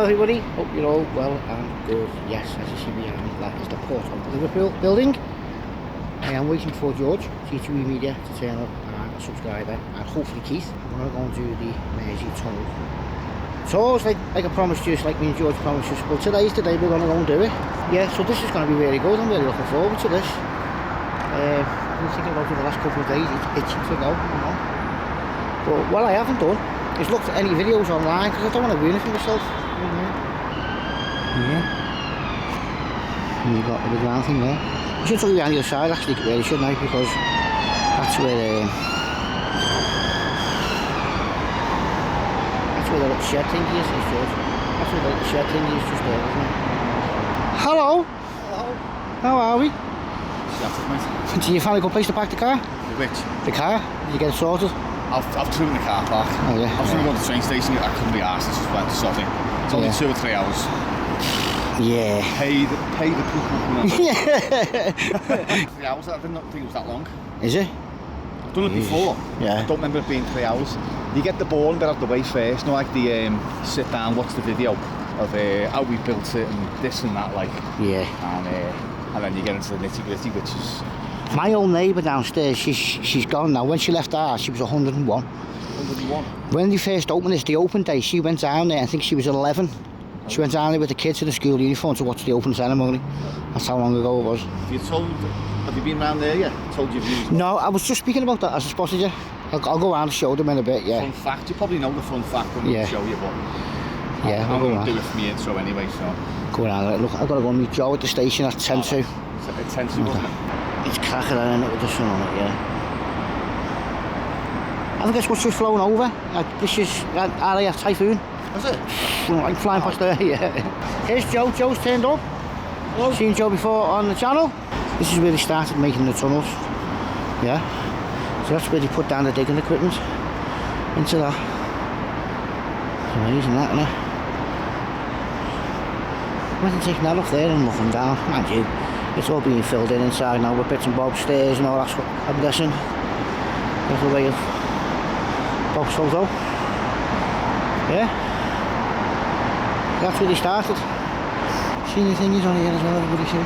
everybody, hope you're all well and good. Yes, as you see behind me, that is the port of the Liverpool building. I am waiting for George, G2E Media, to turn up and a subscriber, and hopefully Keith. I'm going to go and do the Mersey tunnel. So it's like I promised you, like me and George promised you, well today's the day we're going to go and do it. Yeah, so this is going to be really good, I'm really looking forward to this. I've been thinking about it the last couple of days, it's itching to go, you know. But what I haven't done is looked at any videos online, because I don't want to ruin it for myself. Yeah. And you've got the big round thing there. I should tell you on the other side actually, really shouldn't I, because that's where the little shed thing is, that's where the little shed thing is just there, isn't it? Hello! Hello! How are we? Shattered, mate. Did you find a good place to park the car? Which? The car? Did you get it sorted? I've driven the car park. Oh yeah. I was going to go to the train station, I couldn't be arsed, it's just went to sorting. It's only 2 or 3 hours. Yeah. Pay the people. Yeah. 3 hours, I didn't think it was that long. Is it? I've done it before. Yeah. I don't remember it being 3 hours. You get the boring bit out the way first, you know, like the sit down, watch the video of how we built it and this and that, like. Yeah. And then you get into the nitty gritty, which is... My old neighbour downstairs, she's gone now. When she left ours, she was 101. 101? When they first opened this, the open day, she went down there, I think she was 11. She went down there with the kids in the school uniform to watch the open ceremony. That's how long ago it was. Have you been round there yet? Told your views? No, I was just speaking about that as I spotted you. I'll go around and show them in a bit, yeah. Fun fact, you probably know the fun fact when we show you, but yeah, I'm going to do it from the intro anyway, so. Go around, look, I've got to go and meet Joe at the station at 10 to. It's 10 to, wasn't it? It's cracking in it with the sun on it, yeah. I think that's what's just flown over. This is RAF Typhoon. Is it? I'm flying past there, yeah. Here's Joe. Joe's turned up. Hello. Seen Joe before on the channel. This is where they started making the tunnels. Yeah. So that's where they put down the digging equipment into that. It's amazing that, isn't it? Imagine taking that off there and looking down. Mind you, it's all being filled in inside now with bits and bobs, stairs and all that, I'm guessing. That's the way of Bob's photo. Yeah. That's where they started. See the thingies on here as well, everybody see?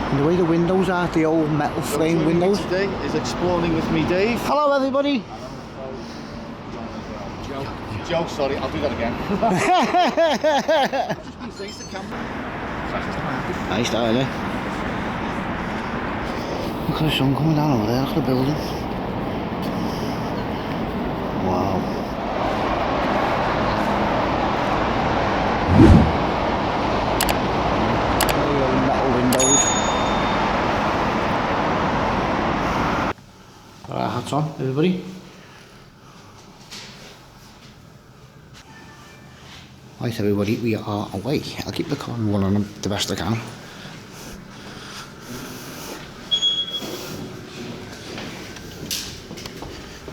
And the way the windows are, the old metal frame windows. Today is Exploring with me, Dave. Hello everybody. Joe, sorry, I'll do that again. Just been saying to the camera. Nice that, isn't it? Look at the sun coming down over there, look at the building. Wow. Metal windows. Got our hats on, everybody. Right everybody, we are away. I'll keep the car running the best I can.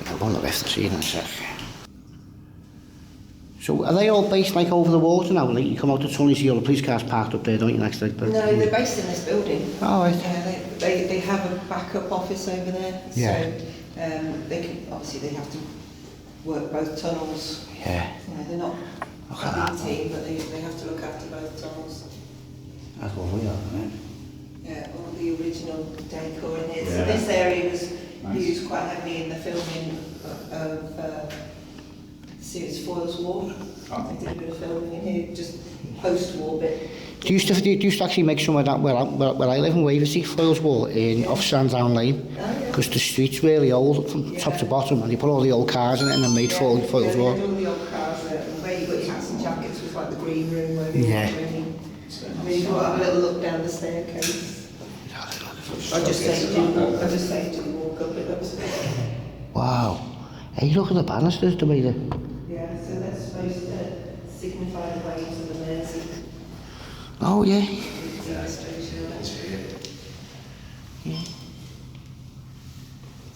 I'll go on the left, see you in a sec. So are they all based like over the water now? Like you come out the tunnel, you see all the police cars parked up there, don't you, next to the... No, they're based in this building. Oh, right. They have a backup office over there. Yeah. So they can, obviously they have to work both tunnels. Yeah. You know, they're not a big team, but they have to look after both tunnels. That's what we are, isn't it? Yeah, all the original decor in here. Yeah. So this area was used quite heavily in the filming of the series Foyle's War. I did a bit of filming in here, just post-war bit. Do you used to actually make some of that where I live in Waversey, Foyle's Wall, in off Sandown Lane? Because the street's really old from top to bottom, and they put all the old cars in it and then made Foyle's Wall. Yeah, all the old cars there, and where you got your hats and jackets was like the green room where you yeah. I mean, you got to have a little look down the staircase. I just saved you walk up it upstairs. Wow. Hey, look at the banisters, the way they... Yeah, so that's supposed to signify the waves of the Mersey. Oh, yeah. Yeah.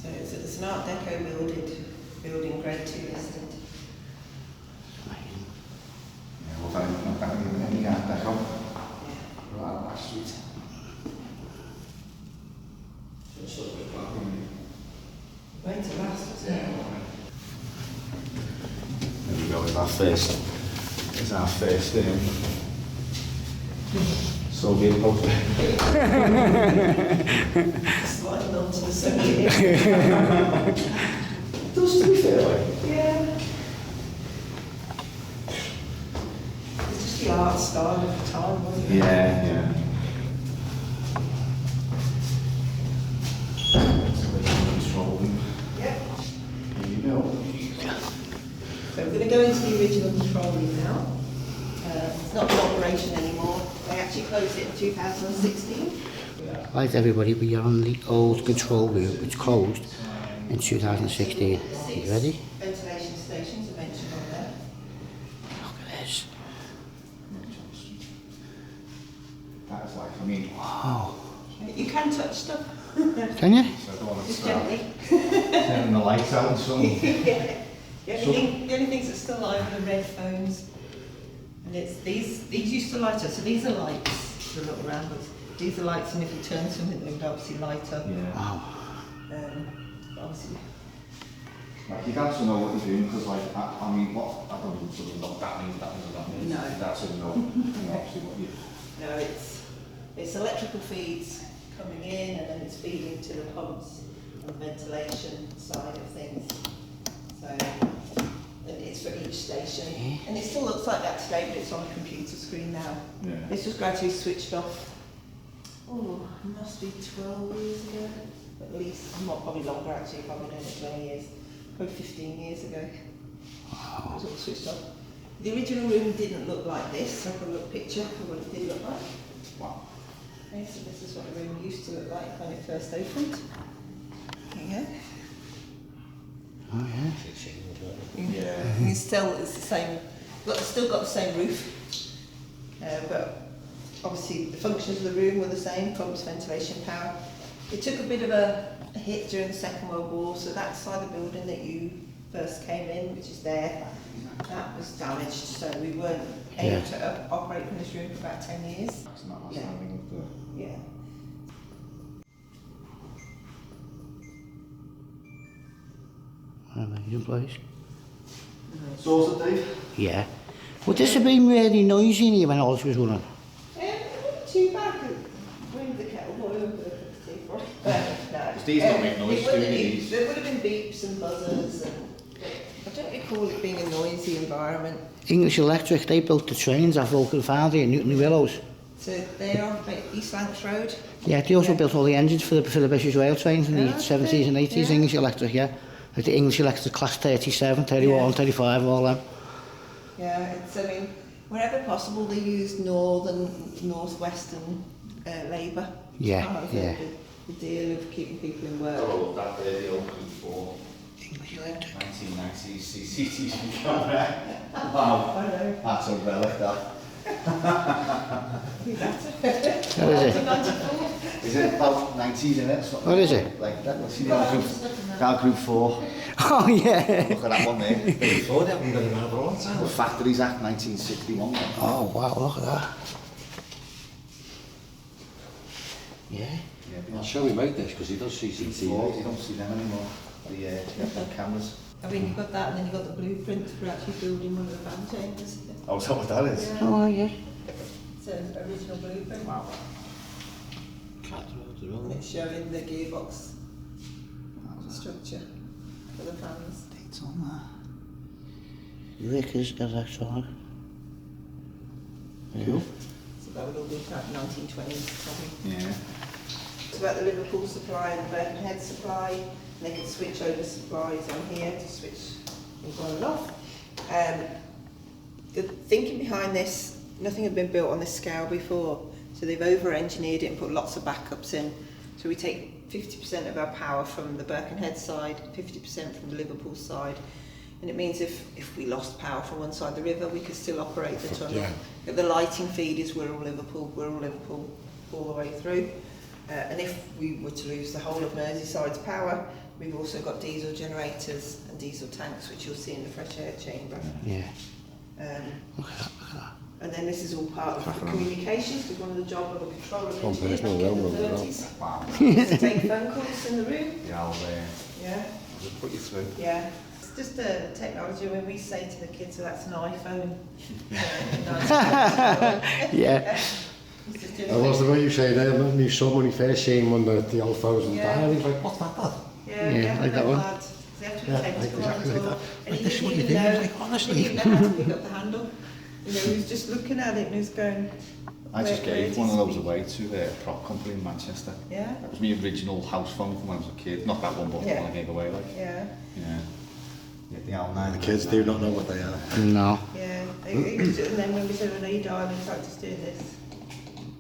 So it's an Art Deco building, grade 2 listed. Yeah, we'll find any Art Deco. Right, last street. Going to last, isn't it? There we go with our first is our first Soviet poster. Sliding onto the Soviet. Does, to be fair, like. Yeah. It's just the art style of the time, wasn't it? Yeah, yeah. Control room. Yep. Here you go. So we're going to go into the original control room now. It's not in operation anymore. They actually closed it in 2016. Right everybody, we are on the old control room which closed in 2016. Are you ready? Ventilation stations are mentioned on there. Look at this. That is like, I mean, Wow. You can touch stuff. Can you? so I don't want to Just start gently. turning the lights out and something. Yeah. The only things that still live are the red phones. And it's these used to light up. So these are lights to look around, but these are lights, and if you turn something, they would obviously light up. Yeah. Wow. Obviously. Like, you got to know what you're doing, because, like, I mean, what, I don't know what that means, what that means. No. That's a no. Obviously what you... No, it's electrical feeds coming in, and then it's feeding to the pumps and ventilation side of things. So and it's for each station, and it still looks like that today, but it's on a computer screen now. Yeah. This was gradually switched off. Oh, it must be 12 years ago, at least. Not probably longer actually. Probably done it 20 years, probably 15 years ago. Wow. It was all switched off. The original room didn't look like this. I've got a little picture of what it did look like. Wow. Okay, so this is what the room used to look like when it first opened. There you go. Oh yeah. Yeah. It's still the same. Still got the same roof, but obviously the functions of the room were the same: pumps, ventilation, power. It took a bit of a hit during the Second World War, so that side of the building that you first came in, which is there, that was damaged. So we weren't able to operate in this room for about 10 years. That's not standing with the... Yeah. Amazing place. So is it, Dave? Yeah. Would this have been really noisy in here when all this was running? It wasn't too bad. Bring the kettle boil and put a cup of tea for it. No. These don't make noise, do they? There would have been beeps and buzzers, and I don't recall it being a noisy environment. English Electric, they built the trains at Vulcan Foundry in Newton Willows. So they're on East Lancs Road. Yeah, they also built all the engines for the British rail trains in the 70s and 80s, English Electric, yeah. Like the English Electric Class 37, 31, 35, all them. Yeah, it's, I mean, wherever possible they used northwestern labour. Yeah, yeah. The deal of keeping people in work. Oh, that there, the old Group 4. English Electric. 1990s CCTV camera. Wow. I know. That's a relic, that. What is it? Is it about 90s, isn't it? Something What is it? like that. Let's see the old Group 4. Oh yeah. Look at that one there. Before they haven't got him out for a long time. The Factories Act 1961. Oh wow, look at that. Yeah. I'll show him out this because he does CCTV. You don't see them anymore. The cameras. I mean, you've got that, and then you've got the blueprint for actually building one of the fan chambers. Oh, is that what that is? Yeah. Oh yeah. It's an original blueprint. Wow. And it's showing the gearbox structure for the fans. Dates on that. Rickers Electronic. Cool. So that would all be about 1920s probably. Yeah. It's about the Liverpool supply and the Birkenhead supply. And they can switch over supplies on here to switch things on and off. The thinking behind this, nothing had been built on this scale before. So they've over-engineered it and put lots of backups in. So we take 50% of our power from the Birkenhead side, 50% from the Liverpool side. And it means if we lost power from one side of the river, we could still operate the tunnel. Yeah. The lighting feed is we're all Liverpool all the way through. And if we were to lose the whole of Merseyside's power, we've also got diesel generators and diesel tanks, which you'll see in the fresh air chamber. Yeah. Look at that. And then this is all part of the communications, because one of the job of a controller engineer back in the 30s is to take phone calls in the room. Yeah, I'll Yeah. just put you through. Yeah. just a technology. When we say to the kids, well, that's an iPhone. Yeah. I was the way you say that, my son when he first seen one of the old phones and dial, he's like, what's that, Dad? Yeah, like that one. They have to pretend to go on exactly like tour. that. And he This is what didn't you're even doing, know, like, honestly. he didn't even know how to pick up the handle. You know, he was just looking at it and he was going, I just where gave does one of it those speak? away to a prop company in Manchester. Yeah? That was my original house phone from when I was a kid. Not that one, but the Yeah. one I gave away, like. Yeah. Yeah. Yeah, the L9. The kids do not know what they are. No. Yeah. And then when we said, well, no, you dial, he's like, just doing this.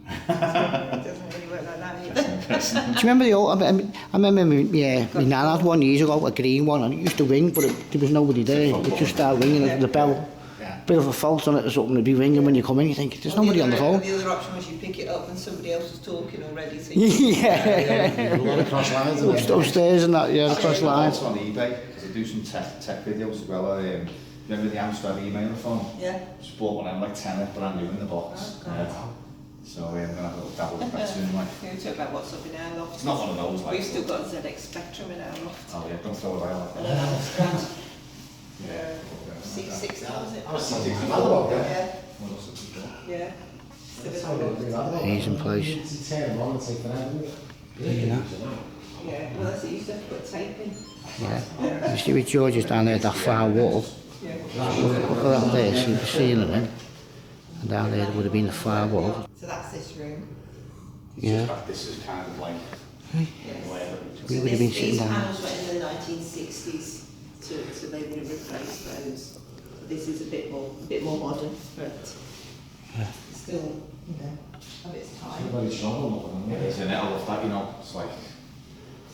It doesn't really work like that either. Do you remember the old? I remember my nan had one years ago, a green one, and it used to ring, but there was nobody there. It just started ringing, and the bell, bit of a fault on it or something, it'd be ringing when you come in. You think there's nobody on the phone. The other option was you pick it up and somebody else was talking already. So Yeah. A lot of cross lines. and that. Upstairs and that, yeah, across lines. On eBay, because I do some tech videos as well. Remember the Amstrad email phone? Yeah. Just bought one, I'm like 10, brand new in the box. Oh, God. So I'm going to have a little dabble with that soon. Like. We talk about what's up in our loft. It's not one of those. Like, We've still got a ZX Spectrum in our loft. Oh yeah, don't throw it away like And that. an STRAND Yeah. C60, was it? I was thinking another one, Yeah. What else have we got? Yeah. That's how they do that. He's in place. You turn them on and take them out. Yeah. Well, that's it. You used to have to put tape in. Yeah. You see with George's down there, that far wall. Yeah. Look at that there, see the ceiling in. And down there would have been the far wall. So that's this room. Yeah. This is kind of like where We would have been sitting These down. panels were in the 1960s, so they would have replaced those. This is a bit more modern, but still, you know, of its time. Very strong one. isn't it? I love that, you know. It's like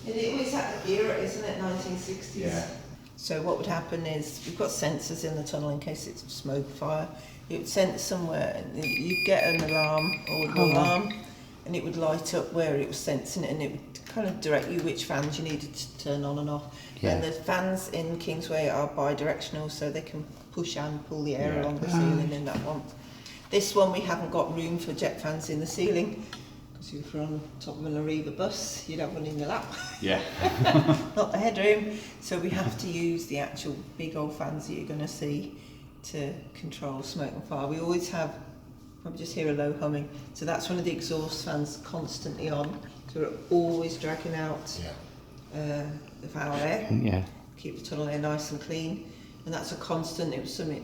It always had the era, isn't it? 1960s. yeah. So what would happen is we've got sensors in the tunnel in case it's smoke fire. It would sense somewhere, and you'd get an alarm or an alarm, and it would light up where it was sensing it, and it would kind of direct you which fans you needed to turn on and off. Yeah. And the fans in Kingsway are bi-directional, so they can push and pull the air along the ceiling in that one. This one we haven't got room for jet fans in the ceiling, because if you're on top of an Arriva bus, you'd have one in your lap. Yeah. Not the headroom, so we have to use the actual big old fans that you're going to see to control smoke and fire. We always have, probably just hear a low humming, so that's one of the exhaust fans constantly on, so we're always dragging out the foul air, Yeah. keep the tunnel air nice and clean, and that's a constant. It was something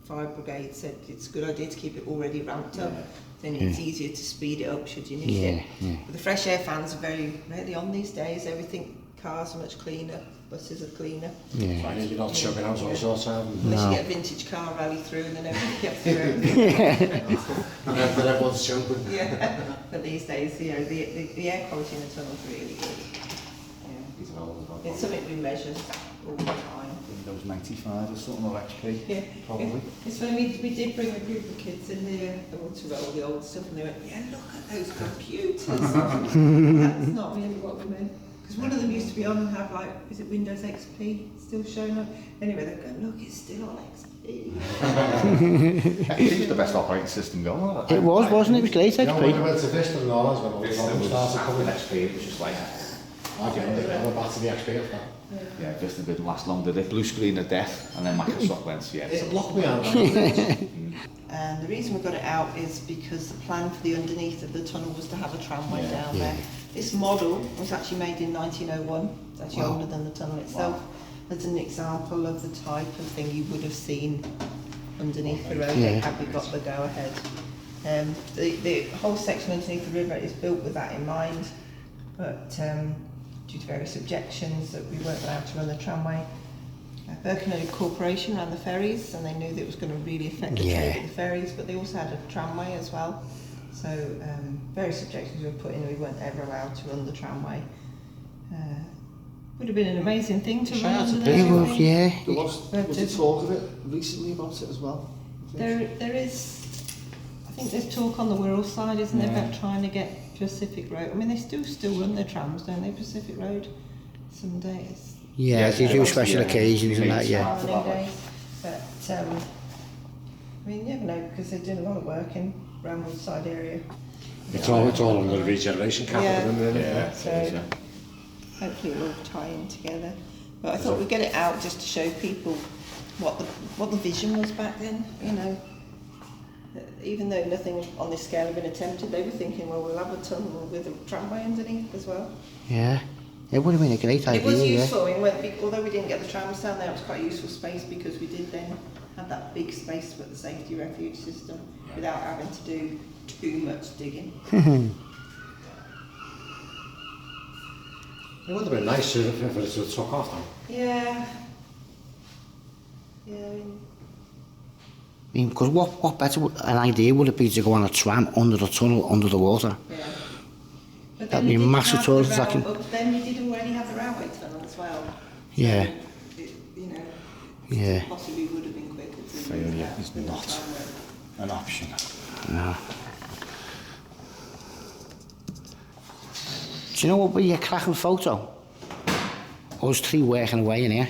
fire brigade said it's a good idea to keep it already ramped up, then it's easier to speed it up should you need it. Yeah. But the fresh air fans are very rarely on these days. Everything, cars are much cleaner, buses are cleaner. Yeah. You're not chugging out all sorts of them. Unless you get a vintage car rally through and then everybody gets through everything. And then everyone's jumping. Yeah. But these days, you know, the air quality in the tunnel's really good. Yeah. These are old as well. It's something we measure all the time. Those 95 or something, or XP. Yeah. Probably. It's funny, we did bring a group of kids in there to roll the old stuff, and they went, yeah, look at those computers. That's not really what we meant. Because one of them used to be on and have like, is it Windows XP still showing up? Anyway, they're going, look, it's still on XP. XP's the best operating system going. It was, wasn't it? It was great, You know, when I XP. went to Vista and all that, when all the Vista problems was started after coming. XP, it was just like, I went back to the XP of that. yeah, Vista didn't last long, did it? Blue screen of death, and then Microsoft went, yeah. It locked me out. And the reason we got it out is because the plan for the underneath of the tunnel was to have a tramway down there. This model was actually made in 1901. It's actually older than the tunnel itself. As an example of the type of thing you would have seen underneath the road had we got the go-ahead. The whole section underneath the river is built with that in mind, but due to various objections that we weren't allowed to run the tramway, Birkenhead Corporation ran the ferries, and they knew that it was going to really affect the trade of the ferries, but they also had a tramway as well. So various objections were put in, we weren't ever allowed to run the tramway. Would have been an amazing thing to run under the It tramway. was, yeah. There was a talk of it recently about it as well. There is, I think there's talk on the Wirral side, isn't there, about trying to get Pacific Road. I mean, they still run their trams, don't they, Pacific Road, some days. Yeah, they do special occasions and that, yeah. Morning days. But, I mean, you never know, because they're doing a lot of work in Bramwood side area. It's all under the regeneration capital, isn't it? So hopefully it'll all tie in together. But I thought we'd get it out just to show people what the vision was back then, you know. Even though nothing on this scale had been attempted, they were thinking, well, we'll have a tunnel with a tramway underneath as well. Yeah, it would have been a great idea. It was useful, although we didn't get the trams down there, it was quite a useful space because we did then have that big space to put the safety refuge system without having to do too much digging. It would have been nice if it was took off though. Yeah. Yeah, I mean, Because what better an idea would it be to go on a tram under the tunnel, under the water? yeah. But That'd then be you a didn't massive have tour the attacking. But then you did already have the railway tunnel as well. Yeah. So you know, Yeah. possibly would have been quicker to Failure is not an option. No. Do you know what would be a cracking photo? Us three working away in here.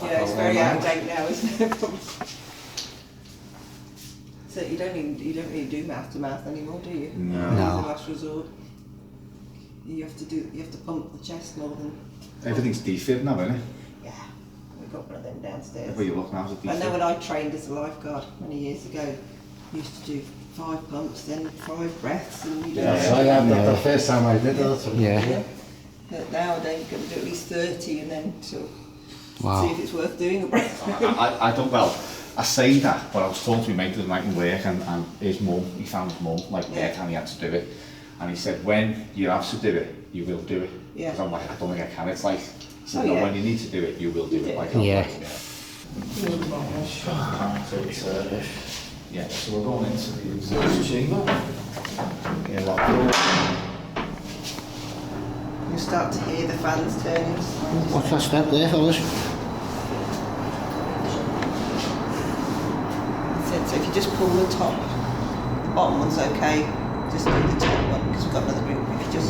Yeah, it's very out of date now, isn't it? So you don't really do mouth to mouth anymore, do you? No. No. The last resort. You have to pump the chest more than. Everything's defib now, isn't it? Yeah, we've got one of them downstairs. Everywhere you look now is a I know defib. when I trained as a lifeguard many years ago, we used to do 5 pumps, then 5 breaths, and you Yeah, so I had that the first time I did that. Yeah. But nowadays you've got to do at least 30 and then sort of Wow. see if it's worth doing a breath. I don't, well, I say that, but I was talking to my mate the other night in work, and his mum, he found his mum, like, Yeah. and he had to do it. And he said, when you have to do it, you will do it. Yeah. Because I'm like, I don't think I can. It's like, he said, Oh, no, yeah. when you need to do it, you will do it. Like, Yeah. So it's, yeah, so we're going into the exhaust chamber. Yeah, lock door. You start to hear the fans turning. What's that step there, fellas? So if you just pull the top, the bottom one's okay, just do the top one because we've got another group. If you just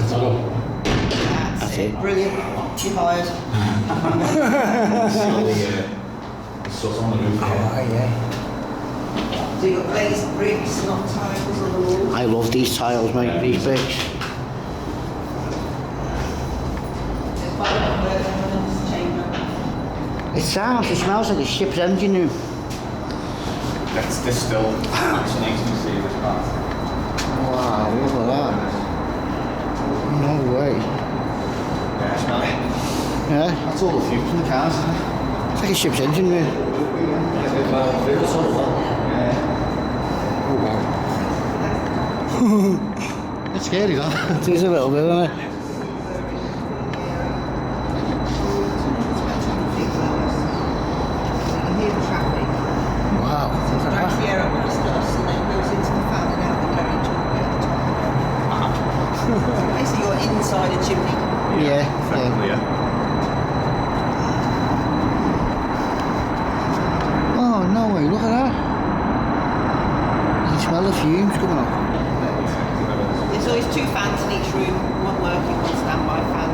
that's it. Brilliant. You hired. So it's on the roof. Oh, yeah. So you've got glazed bricks, not tiles on the wall. I love these tiles, mate, these bricks. There's quite a lot of work going on in this chamber. It smells like a ship's engine room. That's this still fascinates me to see this part. Wow, look at that. No way. Yeah, smell it. Yeah, That's all the fumes from the cars, isn't it? it's like a ship's engine room. Oh wow. It's scary that. It is a little bit, isn't it? You hear the traffic. Wow. So it drives the air up past us and then goes into the fan and out the garage all the way at the top. So basically you're inside a chimney. Yeah, yeah. Clear. Oh, no way, look at that. You can smell the fumes coming up. There's always 2 fans in each room, one working, one standby fan.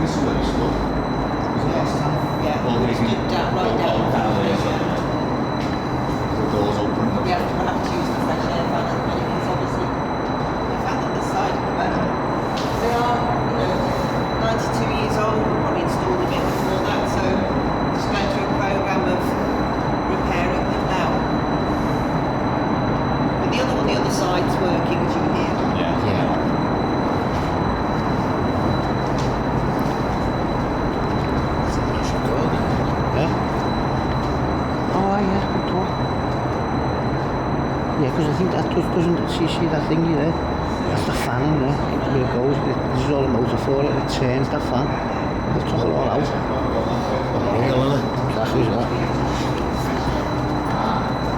This is where you stood. Yeah, Well, we it's can- stood down, right down. The doors open. We have to use the fresh air fan at the minute because obviously the fan on this side at the moment, they are, 92 years old, we probably installed a bit before that, so just going through a programme of repairing them now. But the other one, the other side's working, as you can hear. Yeah. Yeah. Yeah? Oh, yeah, good talk. Yeah, because I think that doesn't, see that thingy there? That's the fan in there, where it goes, this is all the motor for it, it turns that fan. They've took it all out. Exactly that.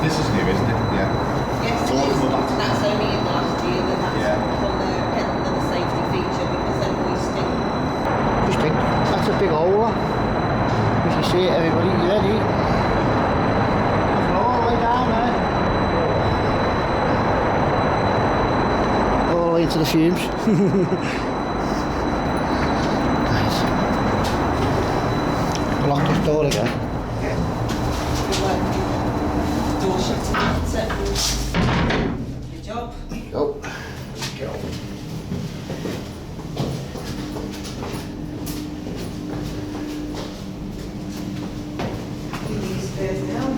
This is new, isn't it? Yeah. Yes, it is. That's only in the last year that that's Yeah. on the another safety feature because then we stick. Just think, that's a big hole. If you see it, everybody, you ready? All the way down there. All the way into the fumes. Nice. Lock this door again. Door shut. go. Let's go. These stairs down.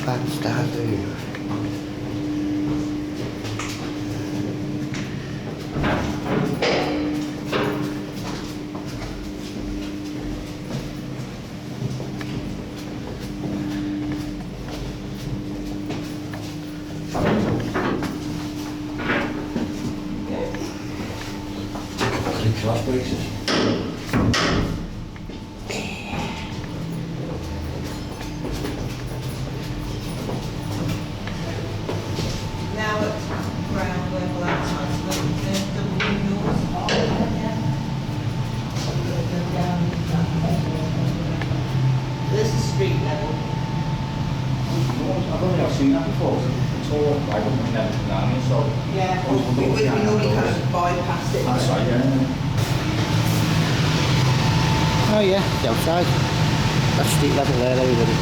Fantastic. Class braces. Now at ground level outside, so there's double windows. This is street level. I've only seen that before. It's all like never down here, so. Yeah, we normally kind of bypass it. That's right, yeah. Oh yeah, the outside. That's street level there, everybody.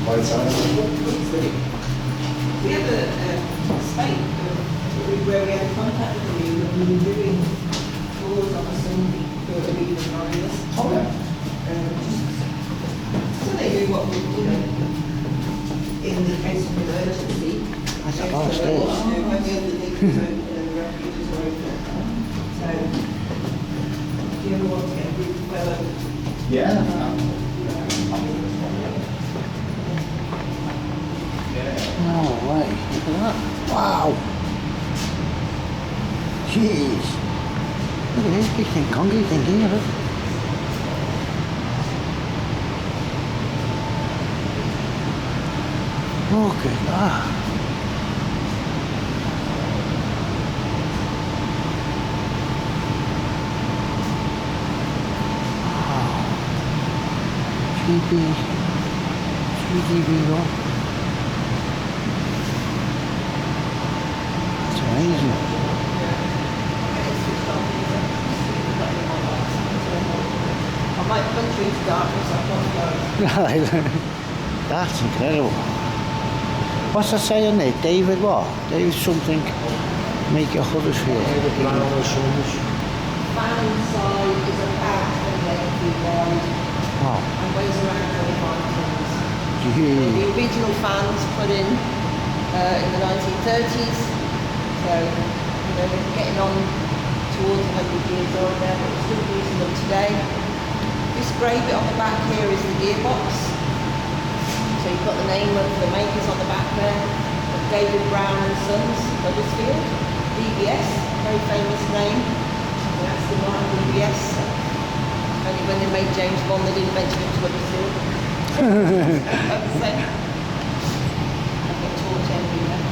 Right side. We have a space where we had contact with you when we were doing tours on a Sunday for a reason or this. Oh, yeah. So they do what we do in the case of emergency. That's So, upstairs. when the leak is open and the refuges are open. So, do you ever want to get a group of fellow? Yeah. No way, look at that. Wow. Jeez. Look at this big thing, concrete thing here, look. Look at that. Wow. 3GB roll. That's amazing. I might punch you into darkness, I can't go. That's incredible. What's that say on there? David what? David something. Make your Huddersfield. David Brown and Sons. Fan side is about 28 feet wide Oh, and weighs around 25 tons. gee. The original fans put in the 1930s, so we're getting on towards 100 years old now, but we're still using them today. This grey bit on the back here is the gearbox. So you've got the name of the makers on the back there, David Brown and Sons, Huddersfield, DBS, very famous name. And that's the line DBS. Only when they made James Bond they didn't mention it to Huddersfield. I get torch envy there.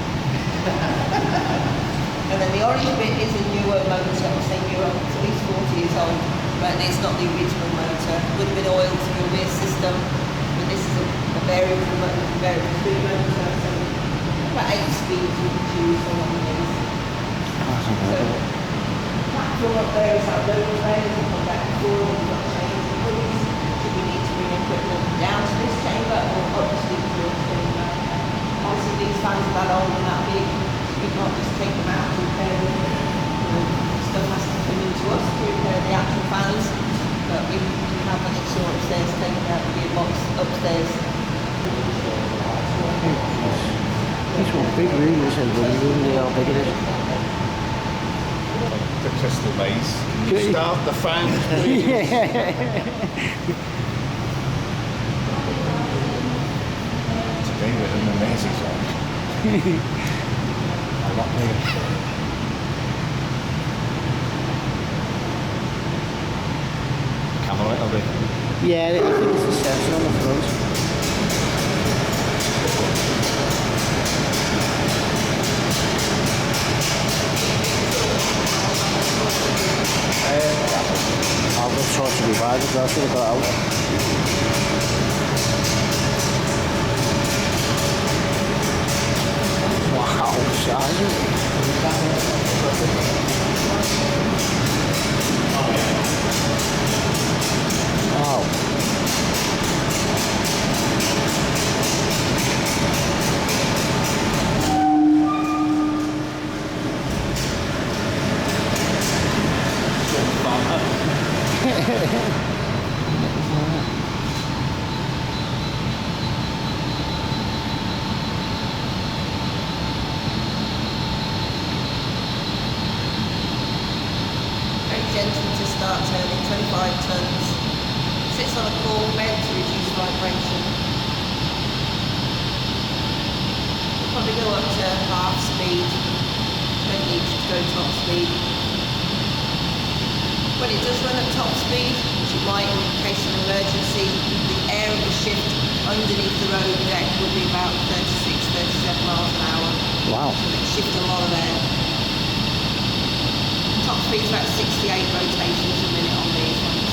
And then the orange bit is a newer motor, I say newer, it's at least 40 years old, but it's not the original motor. Would have been oiled through a rear system, but this is a variable motor, variable speed motor, so about 8 speeds you can choose on one of these. That's So, incredible. platform up there is our loading bay, we've got back and forward, we've got chains and pulleys. Should we need to bring equipment down to this chamber or up to the exhaust chamber? Obviously these fans are that old and that big, we can't just take them out and repair them. Stuff has to come into us to repair the actual fans, but we have an exhaust upstairs taking out the gearbox upstairs. This one big room, this is one room, they how big it is. The crystal maze. Can you start the fan, please? Today we're in the Mersey zone. I'm not there. Camera light, are they? Yeah, I think it's a sensor on the front. I'll go talk to me bag as well, so I got out. Wow, wow. Gentle to start turning, 25 tons. Sits on a core bed to reduce vibration. We'll probably go up to half speed. Don't need to go top speed. When it does run at top speed, which it might in case of emergency, the air of the shift underneath the road deck will be about 36, 37 miles an hour. Wow. So it shifts a lot of air. Top speed's about 68 rotations a minute on these ones.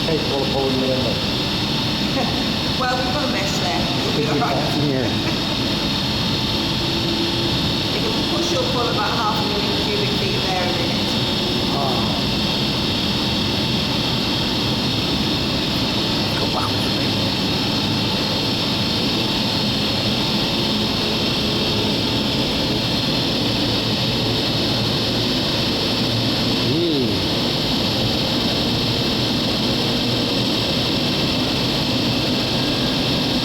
Capable of pulling me in though. Well, we've got a mesh there. It'll be alright. Yeah. It can push or pull about 500,000 cubic feet of air a minute. Oh. Go backwards a bit.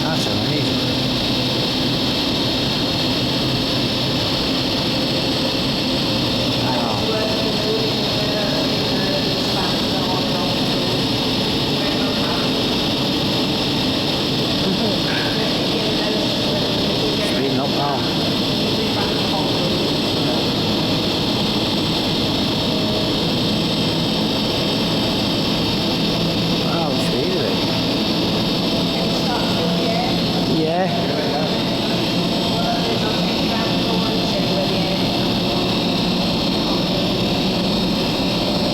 That's amazing. Speeding up now. Wow, the speed of it. Yeah.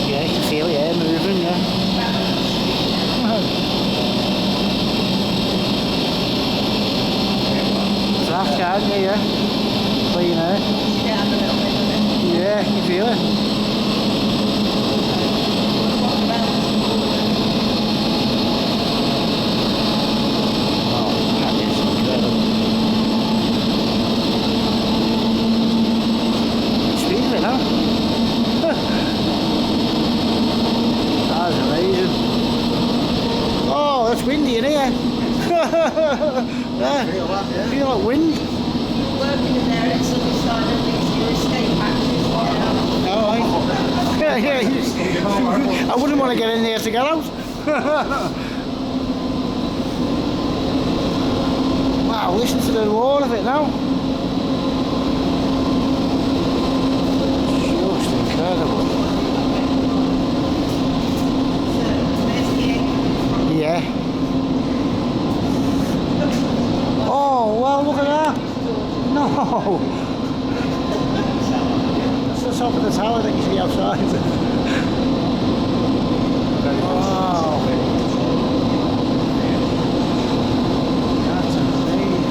Yeah, you can feel the air moving, yeah. It's half time, yeah. Clean air. Yeah, you feel it. Oh, that is incredible. Speed of it now. That's amazing. Oh, that's windy in here. Yeah, feel like wind. Working in there, it's suddenly starting to think your escape hatches. Oh, yeah, yeah. I wouldn't want to get in there to get out. Wow, listen to the roar of it now. Just incredible. Yeah. Oh, well, look at that. No. That's the top of the tower that you see outside. Wow. That's amazing.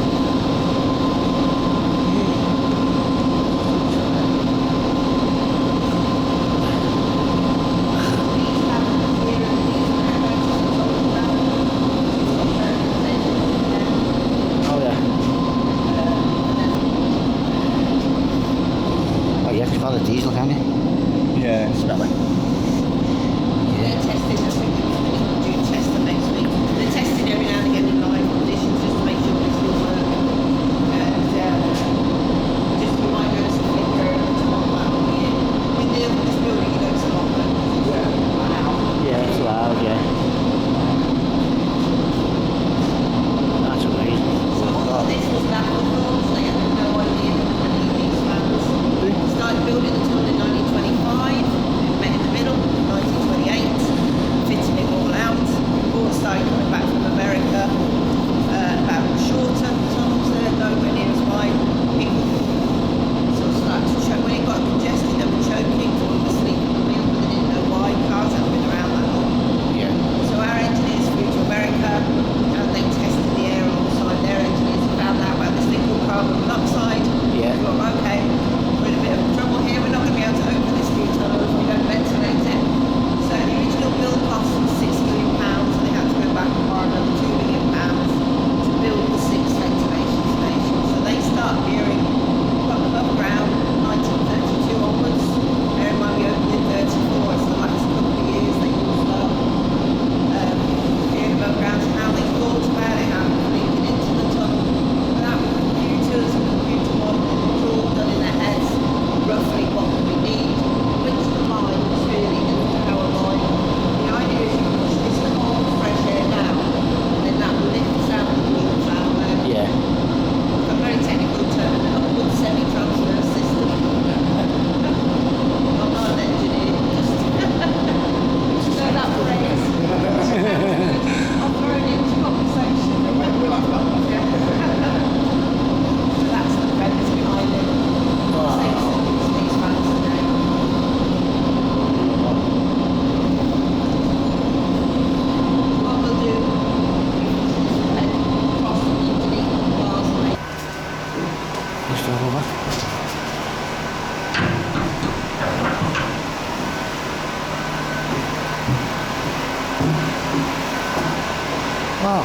Oh.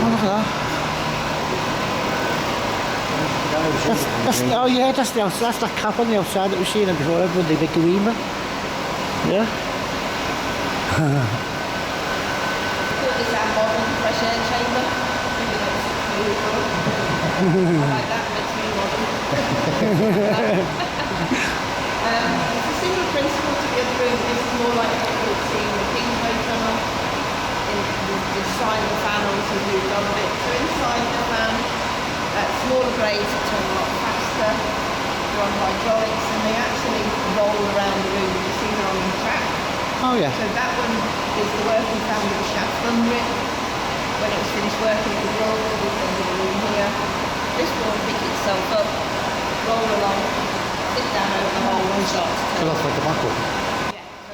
Oh, look at that. Oh yeah, that's the outside, that's that cap on the outside that we've seen before, with the big green one. Yeah. It's our modern fresh air chamber. Maybe that's really cool. I like that, makes me modern. It's a similar principle to the other room. This is more like what you would see in the Kingsway tunnel. The side of the fan also moved on a bit. So inside the fan, smaller grades that turn a lot faster. They're on hydraulics and they actually roll around the room. You see they're on the track. Oh yeah. So that one is the working fan with the shaft under it. When it was finished working, it would roll to this end of the room here. This will pick itself up, roll along, sit down over the whole one shot. Cut off like the back one.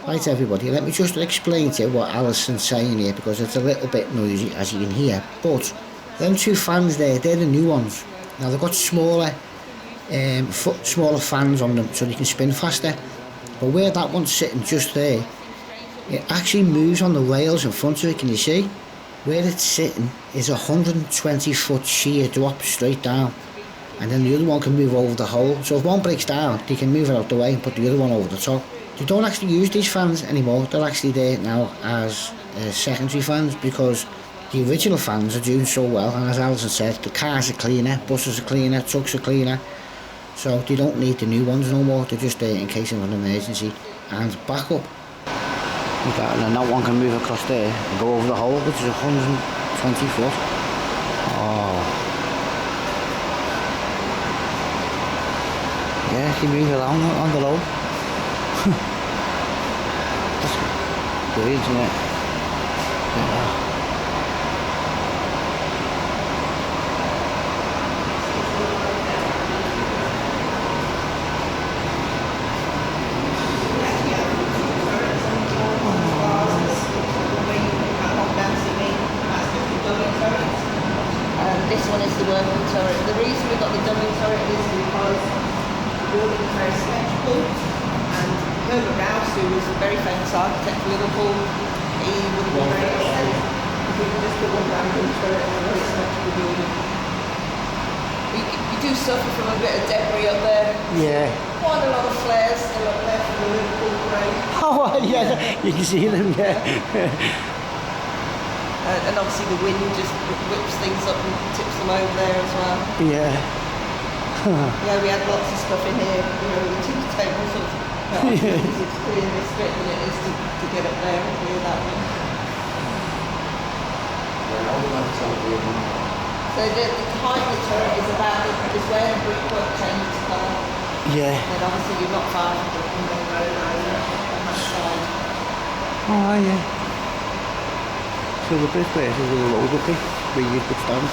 Right everybody, let me just explain to you what Alison's saying here, because it's a little bit noisy as you can hear. But them two fans there, they're the new ones. Now they've got smaller fans on them so they can spin faster. But where that one's sitting just there, it actually moves on the rails in front of it, can you see? Where it's sitting is a 120-foot sheer drop straight down. And then the other one can move over the hole. So if one breaks down, they can move it out the way and put the other one over the top. They don't actually use these fans anymore. They're actually there now as secondary fans, because the original fans are doing so well. And as Alison said, the cars are cleaner, buses are cleaner, trucks are cleaner. So they don't need the new ones no more. They're just there in case of an emergency and backup. Look at that, and then that one can move across there and go over the hole, which is 120 foot. Oh. Yeah, you move along on the low. That's brilliant, isn't it? Yeah. This one is the working turret. The reason we got the double turret is because the building is very symmetrical, and Herbert Rouse, who was a very famous architect for Liverpool, he would have been very upset if we could just put one random turret in a very symmetrical building. You do suffer from a bit of debris up there. Yeah. Quite a lot of flares still up there from the Liverpool parade. Oh yeah, you can see them, yeah. And obviously the wind just whips things up and tips them over there as well. Yeah. Yeah, we had lots of stuff in here, you know, the two tables of easier to clear this bit than it is to get up there and clear that one. So the height of the turret is about is where the brickwork changes colour. Yeah. And obviously you're not far from the main road either on that side. Oh yeah. So the best place is a little over bit where you could stand.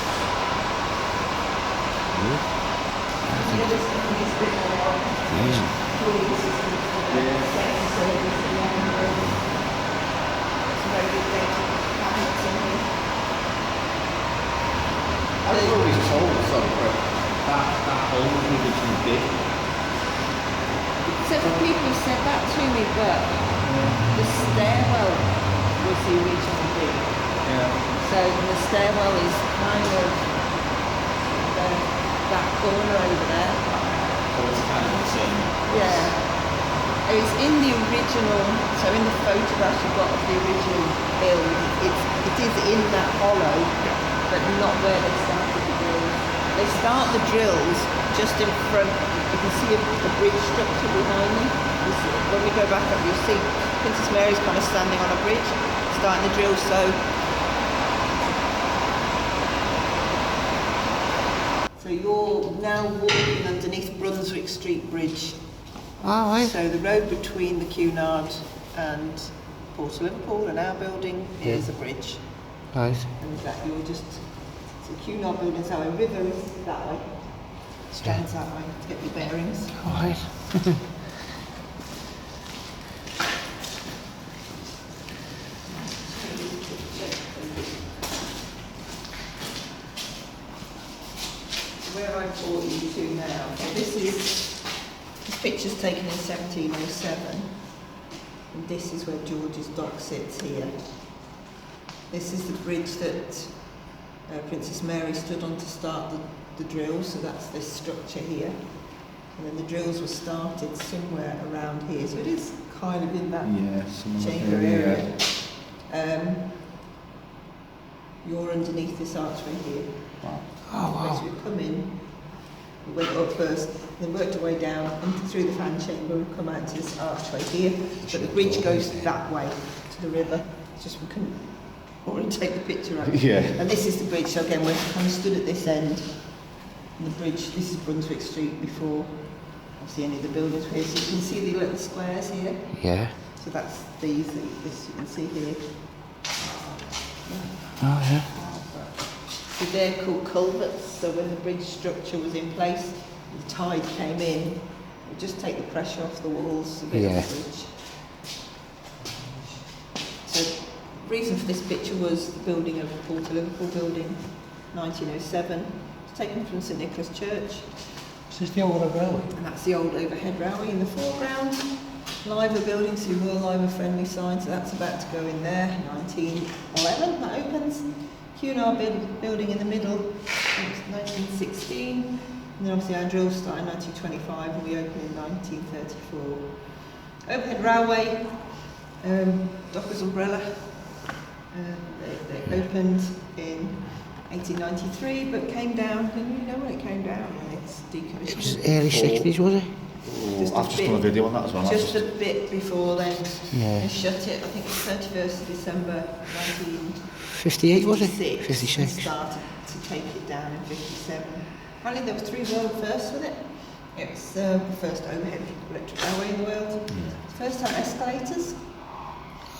I was always told that hole was originally big. Several people said that to me, but the stairwell was the original big. Yeah. So the stairwell is kind of that corner over there. So it's kind of the same. Yeah. It's in the original, so in the photographs you've got of the original build, it is in that hollow, but not where they started the drills. They start the drills just in front. You can see a bridge structure behind them. When we go back up, you'll see Princess Mary's kind of standing on a bridge, starting the drills. So you're now walking underneath Brunswick Street Bridge. Oh, right. So the road between the Cunard and Port of Liverpool and our building is a bridge. Right. And that you're just, so the Cunard building's that way, river is that way, Strand's that way, to get your bearings. All right. Where I brought you to now, so this picture's taken in 1707, and this is where George's dock sits here. This is the bridge that Princess Mary stood on to start the drills, so that's this structure here. And then the drills were started somewhere around here, so it is kind of in that chamber area. You're underneath this archway here. Wow. Oh, wow. So we come in, we went up first, then worked our way down into through the fan chamber and come out to this archway here. But the bridge goes that way to the river. It's just we couldn't orientate the picture out. Yeah. And this is the bridge. So again, we're kind of stood at this end. And the bridge, this is Brunswick Street before obviously any of the buildings were here. So you can see the little squares here. Yeah. So that's these, this you can see here. Oh, yeah. So they're called culverts. So when the bridge structure was in place, the tide came in, it would just take the pressure off the walls of the bridge. So the reason for this picture was the building of the Port of Liverpool building, 1907. It's taken from St Nicholas Church. Is this the old railway? And that's the old overhead railway in the foreground. Liver building, so more Liver friendly sign, so that's about to go in there. 1911, that opens. Q&R building in the middle, 1916. And then obviously our drills start in 1925 and we open in 1934. Overhead railway, Dockers Umbrella. They opened in 1893, but came down. And you know when it came down? It's decommissioned. It was early 60s, was it? I've just done a video on that as well. Just a bit before then. Yeah. They shut it. I think it was 31st of December 58, was it? 1956. 56. And started to take it down in 57. Apparently there were 3 world firsts with it. It was the first overhead electric railway in the world. First time escalators.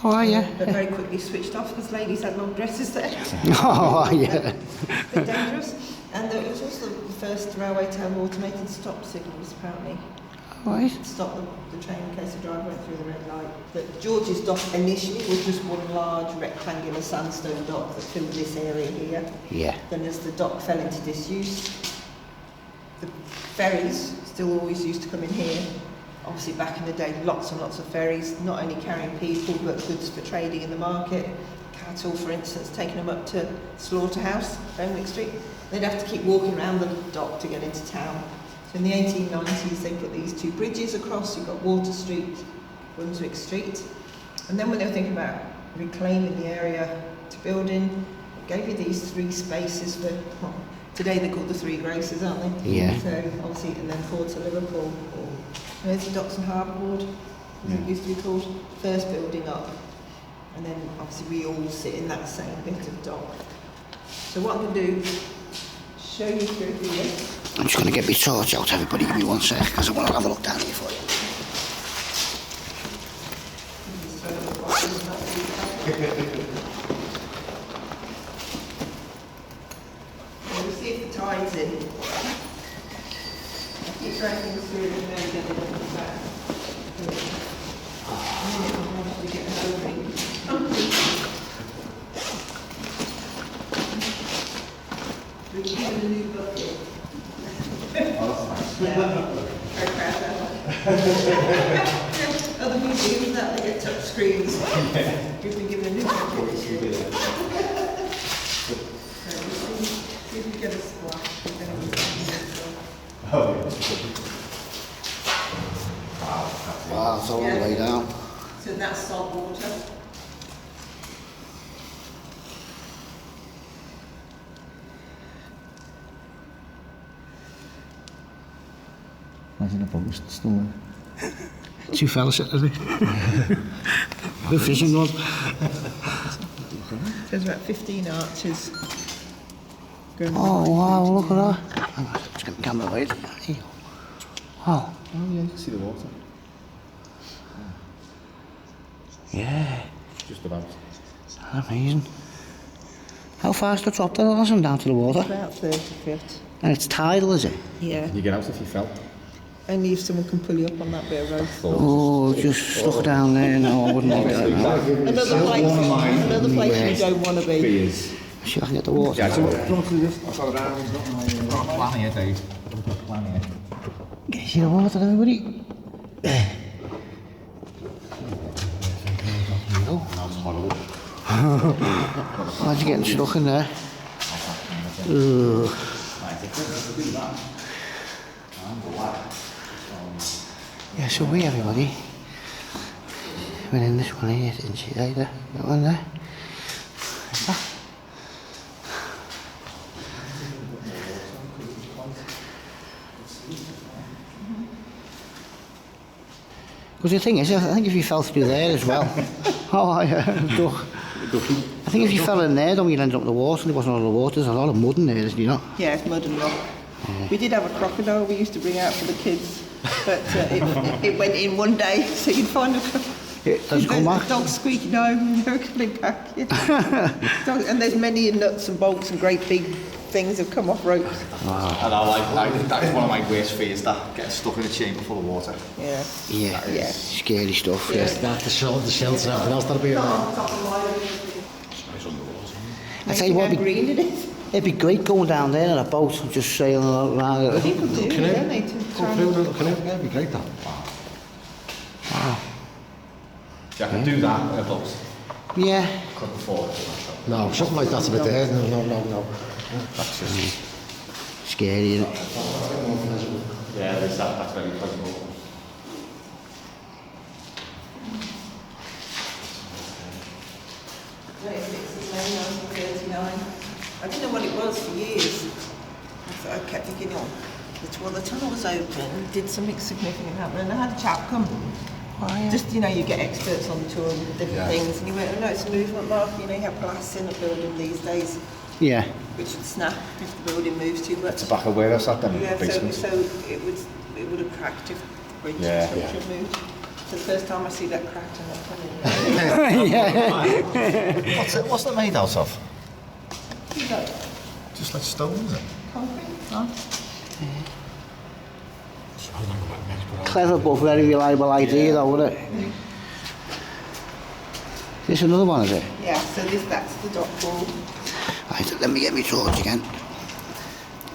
Oh, yeah. But very quickly switched off because ladies had long dresses there. Oh, yeah. A bit dangerous. And it was also the first railway to have automated stop signals, apparently. Right. Stop the train in case the driver went through the red light. But George's dock initially was just one large rectangular sandstone dock that filled this area here. Yeah. Then as the dock fell into disuse, the ferries still always used to come in here. Obviously back in the day, lots and lots of ferries, not only carrying people but goods for trading in the market. Cattle, for instance, taking them up to Slaughterhouse, Benwick Street. They'd have to keep walking around the dock to get into town. So in the 1890s, they put these 2 bridges across. You've got Water Street, Brunswick Street. And then when they were thinking about reclaiming the area to build in, it gave you these 3 spaces for, well, today they're called the 3 Graces, aren't they? Yeah. So obviously, and then Port of Liverpool, or Mersey Docks and Harbour Board, as it used to be called, first building up. And then obviously we all sit in that same bit of dock. So what I'm going to do, show you through here. I'm just going to get my torch out, everybody. Give me 1 sec, because I want to have a look down here for you. We'll see if the tide's in. I keep dragging this through and then get it on the back. And then it will want to get moving. We've given a new bucket. Very proud of that. Other museums that they get touch screens. We've been given a new bucket this year. So we'll see if we get a splash. Wow, it's all the way down. So that's salt water. Imagine if I was still there. 2 fellas sitting there. Good fishing rod. There's about 15 arches. Oh, wow, look at that. Hang on, let's get the camera away. Wow. Oh yeah, you can see the water. Yeah. Just about. Amazing. How far is the drop then, Alison, down to the water? About 30 feet. And it's tidal, is it? Yeah. You get out if you fell. Only if someone can pull you up on that bit of rope. Oh, just stuck down there. No, I wouldn't want that now. Another place you don't want to be. Beers. See if I can get the water. Yeah, so run through this. I've got a plan here, Dave. I've got a plan here. Can you see the water, everybody? There you go. That's horrible. Why'd you get stuck in there? Ugh. Yeah, so we everybody. We're in this one here, didn't she? Right there, that one there. Because the thing is, I think if you fell through there as well. Oh, yeah, duck. I think if you fell in there, then you'd end up in the water, and there wasn't a lot of water. There's a lot of mud in there, isn't there? Yeah, it's mud and rock. Yeah. We did have a crocodile we used to bring out for the kids, but it went in one day, so you'd find a crocodile. Does it come back? The dog's squeaking home, they're coming back. Yeah. And there's many nuts and bolts and great big things have come off ropes. Wow. And I that's one of my worst fears, that getting stuck in a chamber full of water. Yeah. Yeah. Scary stuff. Yeah. That the shells and everything else that'll be alright. I tell you what, it'd be great going down there in a boat and just sailing around it. Canoe, little canoe, yeah, it'd be great that. Wow. Yeah, I can do that in a boat. Yeah. Couldn't afford it. No, something like that's a bit there. No. That's just scary, isn't it? Yeah, that's very pleasurable. I didn't know what it was for years. I kept thinking, well, the tunnel was open, did something significant happen, and I had a chap come. Oh, yeah. Just, you get experts on the tour with different things, and he went, oh no, it's a movement mark, you have glass in a building these days. Yeah. Which would snap if the building moves too much. It's the back of where I sat then, basement. So it would have cracked if the bridge structure had moved. So the first time I see that cracked, I'm Yeah. What's that made out of? like, Just like stone, is it? concrete, no? Clever but very reliable idea though, wouldn't it? This another one, is it? Yeah, so that's the dock wall. Right, let me get my torch again.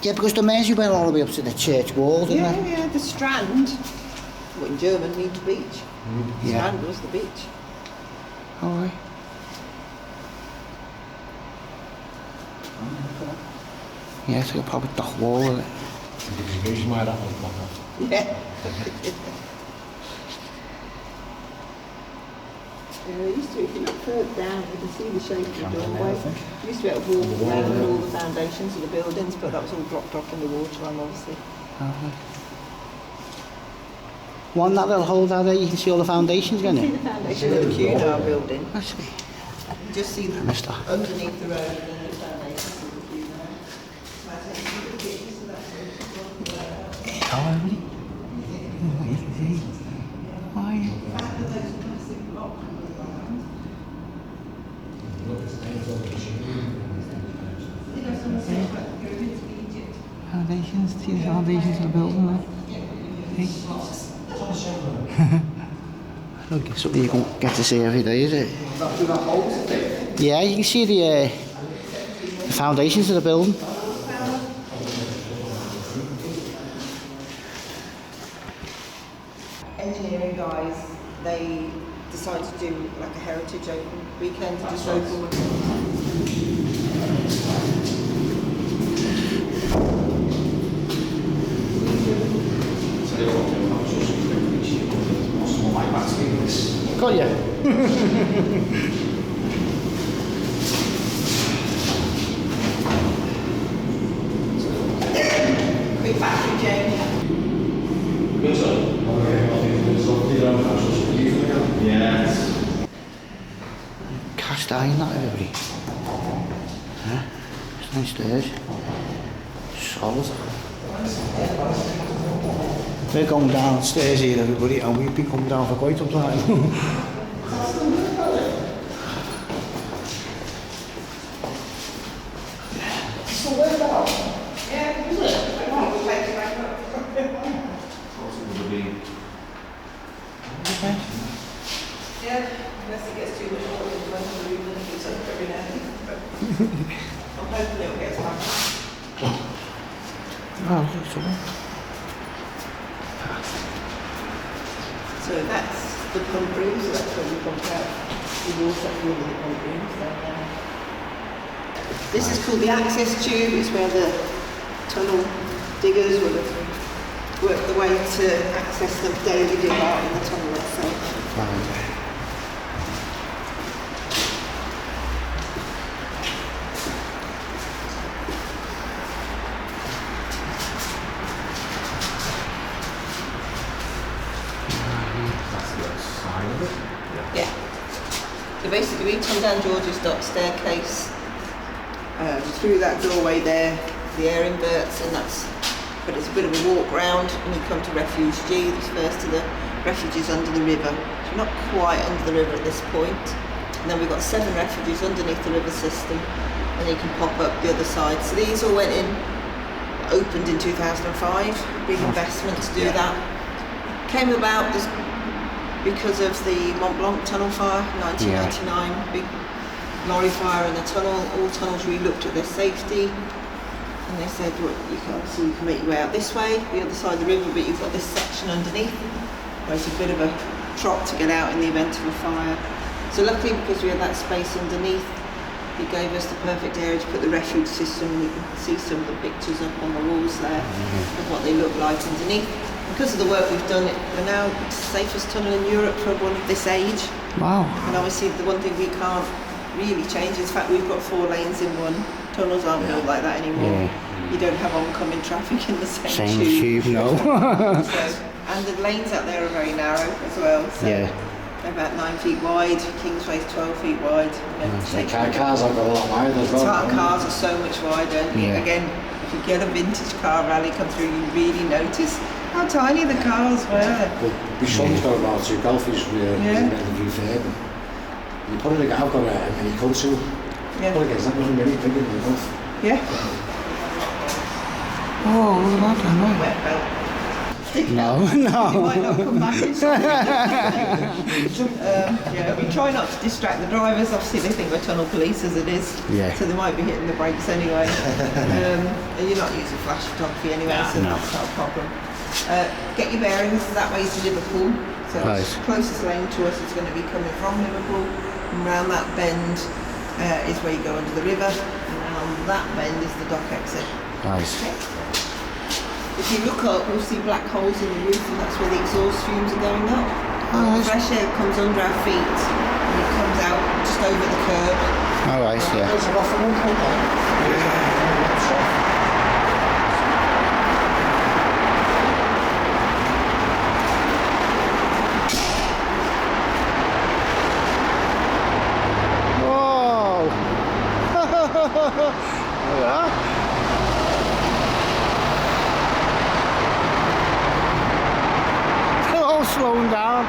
Yeah, because the Mersey went all the way up to the church wall, didn't it? Yeah, the Strand, what in German means beach. The Yeah. Strand was the beach. Alright. Yeah, it's like a proper dock wall, isn't it? Yeah. Used to, if you look further down, you can see the shape of the doorway. Used to be able to walk around all the foundations of the buildings, but that was all dropped off in the waterline, obviously. One that little hole down there, you can see all the foundations, can You you? see the foundation of the Cudar building. Actually, You just see the missed that. underneath the road and then the foundations of the Cudar. Oh, everybody. Oh, you can see. Oh, yeah. Foundations, see the foundations of the building there. Hey. I don't guess something you can get to see every day, is it? Yeah, you can see the foundations of the building. Engineering guys, they decided to do like a heritage open weekend to just open. Got you. Quick factory Jamie. Yes. Cast iron, that everybody. Huh? It's nice stairs. Solid. We're going downstairs here, everybody, and we've been coming down for quite some time. Yeah, unless it gets too much water in the room, then it gets up every now and then. I'm hoping it'll get back. Oh, that's all. So that's the pump room, so that's where we pump out the water through the pump rooms. This is called the access tube. It's where the tunnel diggers will work the way to access the daily dig out in the tunnel itself. Right. Yeah. So basically we come down George's Dock staircase, through that doorway there, the air inverts, and but it's a bit of a walk round, and you come to Refuge G, that's first to the refuges under the river. So not quite under the river at this point. And then we've got 7 refuges underneath the river system, and you can pop up the other side. So these all opened in 2005, big investment to do that. Came about because of the Mont Blanc tunnel fire, 1999, big lorry fire in the tunnel. All tunnels re-looked at their safety, and they said, well, you can make your way out this way, the other side of the river, but you've got this section underneath, where it's a bit of a trot to get out in the event of a fire. So luckily, because we had that space underneath, it gave us the perfect area to put the refuge system. You can see some of the pictures up on the walls there of what they look like underneath. Because of the work we've done, we're now the safest tunnel in Europe for one of this age. Wow. And obviously the one thing we can't really change is the fact we've got 4 lanes in one. Tunnels aren't built like that anymore. Yeah. You don't have oncoming traffic in the same tube, no. And the lanes out there are very narrow as well. So they're about 9 feet wide, Kingsway's 12 feet wide. Cars have got a lot wider as well. Cars are so much wider. Yeah. Again, if you get a vintage car rally come through, you really notice how tiny the cars were. My son's got about 2 Golfies in the refurb. You put it, I've got a mini country. Put it against that, wasn't really bigger than the Golf. Yeah. Oh, what about that? Wet belt. No. You might not come back in. We try not to distract the drivers. Obviously, they think we're tunnel police as it is. Yeah. So they might be hitting the brakes anyway. And you're not using flash photography anyway, so that's not a problem. Get your bearings. That way to Liverpool. So the closest lane to us is going to be coming from Liverpool. And around that bend is where you go under the river. And around that bend is the dock exit. Nice. Okay. If you look up, you'll see black holes in the roof, and that's where the exhaust fumes are going up. Fresh air comes under our feet, and it comes out just over the curb. All right, yeah. There's a rough one, Slowing down.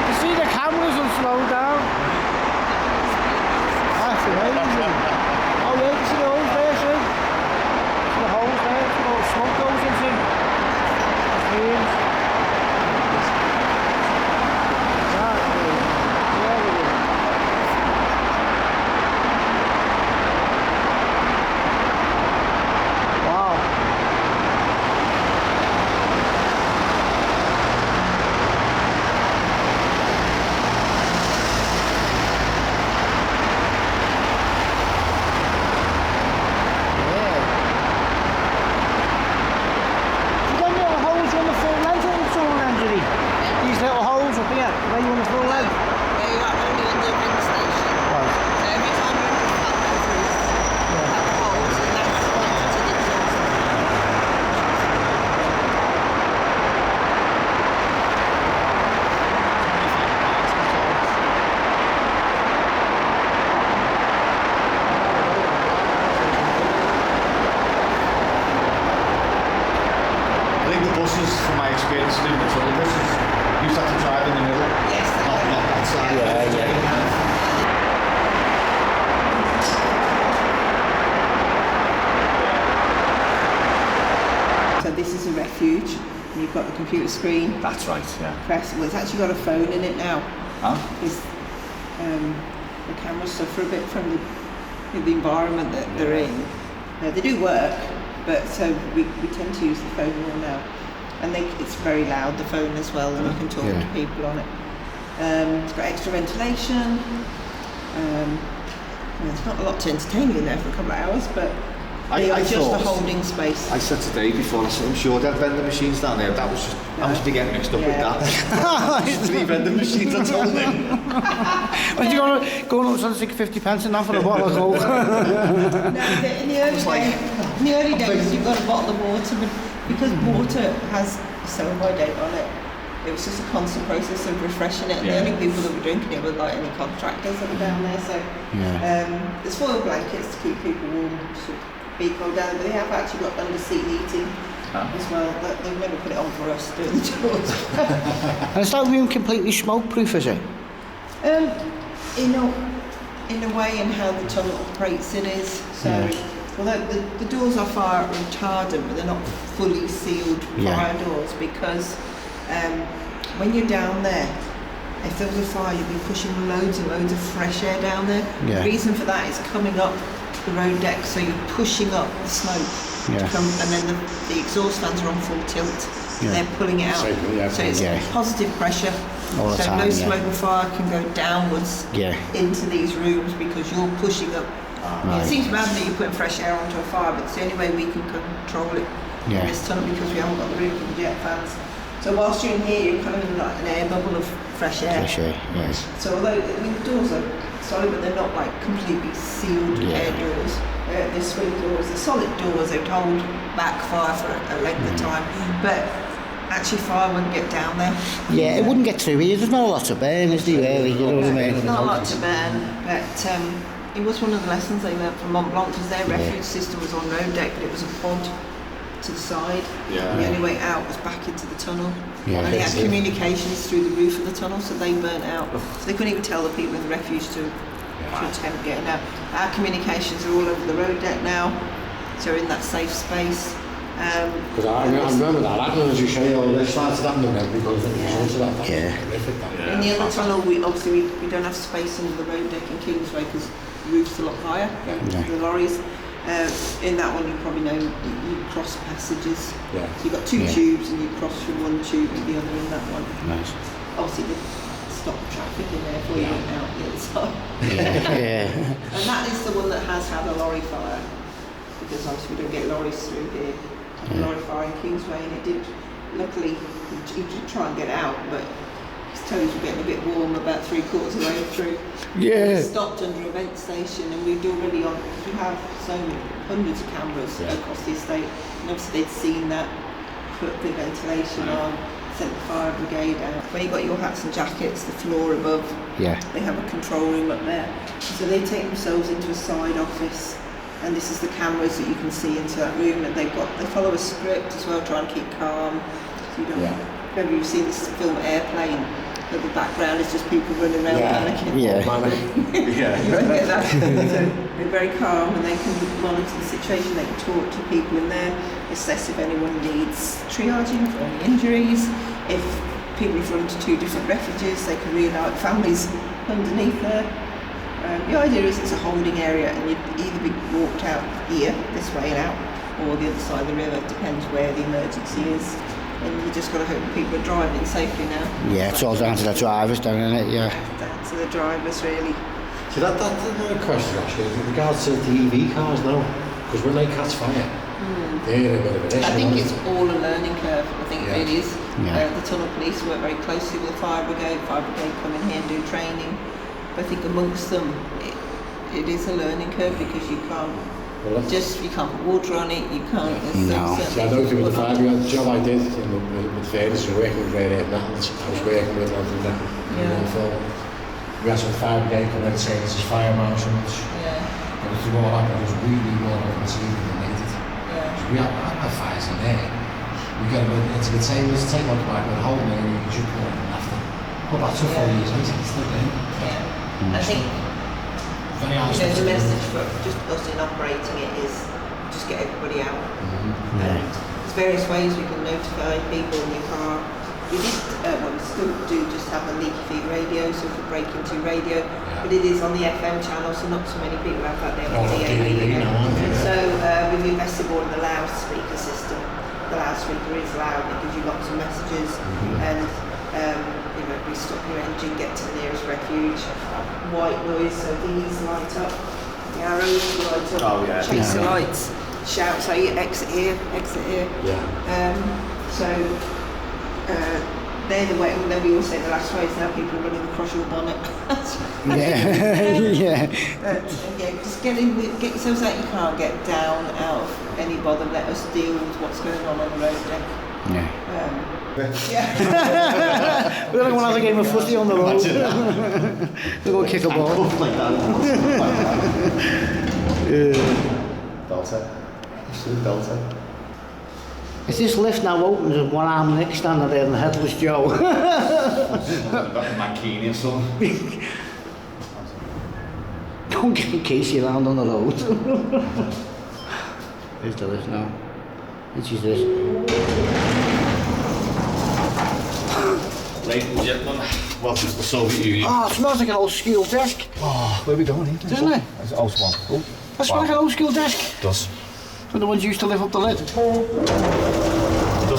You see the cameras will slow down. That's amazing. Oh yeah, you see the holes there, see? See the holes there, see all the smoke goes into. Flames. This is a refuge, and you've got the computer screen. That's right, yeah. Press. Well, it's actually got a phone in it now. Huh? Because the cameras suffer a bit from the environment that they're in. They do work, but so we tend to use the phone more now. And it's very loud, the phone as well, and you can talk to people on it. It's got extra ventilation. There's not a lot to entertain you in there for a couple of hours, but they are just a holding space. I said today before, I said, I'm sure they had vending machines down there. That was just, I must be getting mixed up with that. Just 3 vending machines, that's all there. When you going up to 50 pence and that for a bottle of Coke? In the early days, you've got a bottle of water, but because water has a sell-by date on it, it was just a constant process of refreshing it. And the only people that were drinking it were like any contractors that were down there. So there's foil blankets to keep people warm, should be cold down, but they have actually got under-seat heating as well. They've never put it on for us doing the tours. And is that room completely smoke-proof, is it? In a way, in how the tunnel operates, it is. So, although the doors are fire retardant, but they're not fully sealed fire doors, because when you're down there, if there was a fire, you'd be pushing loads and loads of fresh air down there. The reason for that is coming up the road deck, so you're pushing up the smoke to come, and then the exhaust fans are on full tilt. They're pulling it out, so it's positive pressure. All the so time, no smoke and fire can go downwards into these rooms because you're pushing up. It seems bad that you're putting fresh air onto a fire, but it's the only way we can control it in this tunnel, because we haven't got the room for the jet fans. So whilst you're in here, you're kind of in like an air bubble of fresh air. So although the doors are solid, but they're not like completely sealed air doors. They're swing doors, they're solid doors. They'd hold back fire for a length of time, but actually fire wouldn't get down there. It wouldn't get through here. There's not a lot to burn, is there, really? You know what I mean? There's not a lot to burn, but it was one of the lessons they learned from Mont Blanc, because their refuge system was on road deck, but it was a pod to the side. The only way out was back into the tunnel. And they had communications through the roof of the tunnel, so they burnt out. So they couldn't even tell the people in the refuge to attempt getting out. Our communications are all over the road deck now, so we're in that safe space. Because I remember that happening, as you say, they started happening then because of the results of that. Yeah. In the other tunnel, we don't have space under the road deck in Kingsway because the roof's a lot higher than the lorries. In that one, you probably know you cross passages. So you've got 2 tubes and you cross from one tube to the other in that one. Nice. Obviously, they stop traffic in there before you get out the other side. And that is the one that has had a lorry fire, because obviously we don't get lorries through here. A lorry fire in Kingsway, and it did. Luckily, he did try and get out, but his toes were getting a bit warm about 3/4 of the way through. We stopped under a vent station, and we'd already on, because we have so many hundreds of cameras across the estate, and obviously they'd seen that, put the ventilation on, sent the fire brigade out. Where you got your hats and jackets, the floor above, they have a control room up there. So they take themselves into a side office, and this is the cameras that you can see into that room, and they follow a script as well, trying to keep calm. So you don't, remember you've seen this film Airplane, but the background is just people running around panicking. Yeah. You won't get that. So they're very calm, and they can monitor the situation. They can talk to people in there, assess if anyone needs triaging for any injuries. If people have run to 2 different refuges, they can reunite families underneath there. The idea is it's a holding area, and you'd either be walked out here, this way and out, or the other side of the river, depends where the emergency is. And you just got to hope that people are driving safely now. It's all down to the drivers, down in it, Down to the drivers, really. So that's another question actually, in regards to the EV cars now, because when they catch fire, they're a bit of an issue. I think it's all a learning curve. I think it really is. The tunnel police work very closely with the fire brigade. Fire brigade come in here and do training. But I think amongst them, it is a learning curve, because you can't you can't put water on it. You can't. See, I know through the fire brigade, the job I did with Ferris was working with Nathan's. I was working with them. We had some fire brigade come in and say this is fire marshals. But it's all like it was really well conceived and needed. So we had fires in there. We got them into the tables, take one back with a hole in there, and you can just put it in after. Well, about 2 or 4 years later, it's still there. I think the message for just us in operating it is just get everybody out. There's various ways we can notify people in your car. We did, we still do just have a leaky feed radio, so we could break into radio, but it is on the FM channel, so not so many people have that there on the DAB. So we've invested more in the loudspeaker system. The loudspeaker is loud, it gives you lots of messages, and you know, restop your engine, get to the nearest refuge. White noise, so these light up, the arrows light up, chase the lights, shout, so you exit here, exit here. They're the way, and then we all say the last phrase, now people running across your bonnet. Yeah. Just get yourselves out your car, get down out of any bother, let us deal with what's going on the road deck. We're going to have a game of footy on the road. We're going to kick a ball. Like that. Delta. Absolute Delta. If this lift now opens and one arm Nick standing there and the headless Joe. Mankini or something. Don't get Casey around on the road. Here's the lift now. Which is this? Ladies and gentlemen, welcome to the Soviet Union. Oh, it smells like an old school desk. Oh, where are we going here? Doesn't it? It's an old one. Oh, That smells like an old school desk. it does. When the ones used to lift up the lid. Does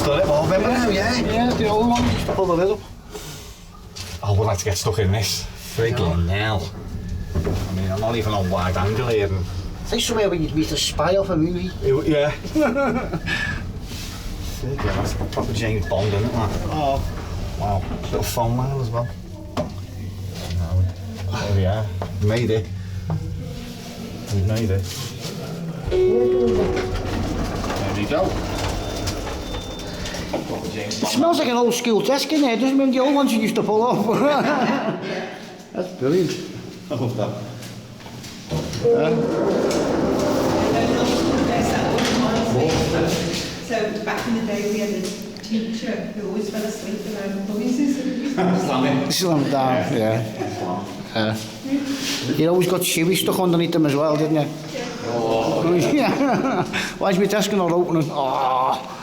the lip all remember now, Yeah, the old one used to pull the lid up. I would like to get stuck in this. Friggin' hell. I mean, I'm not even on wide angle here. And It's like somewhere where you'd meet a spy off a movie. yeah. Friggin', that's a proper James Bond, isn't it? That? Oh, wow. Little phone line as well. There we are. We made it. We made it. There we go. It smells like an old school desk in there, doesn't it? The old ones you used to pull off. That's brilliant. I love that. So back in the day we had a teacher who always fell asleep around the noises. Slam it down, You always got chewy stuck underneath them as well, didn't you? Oh. Yeah. Why is my desk not opening? Oh.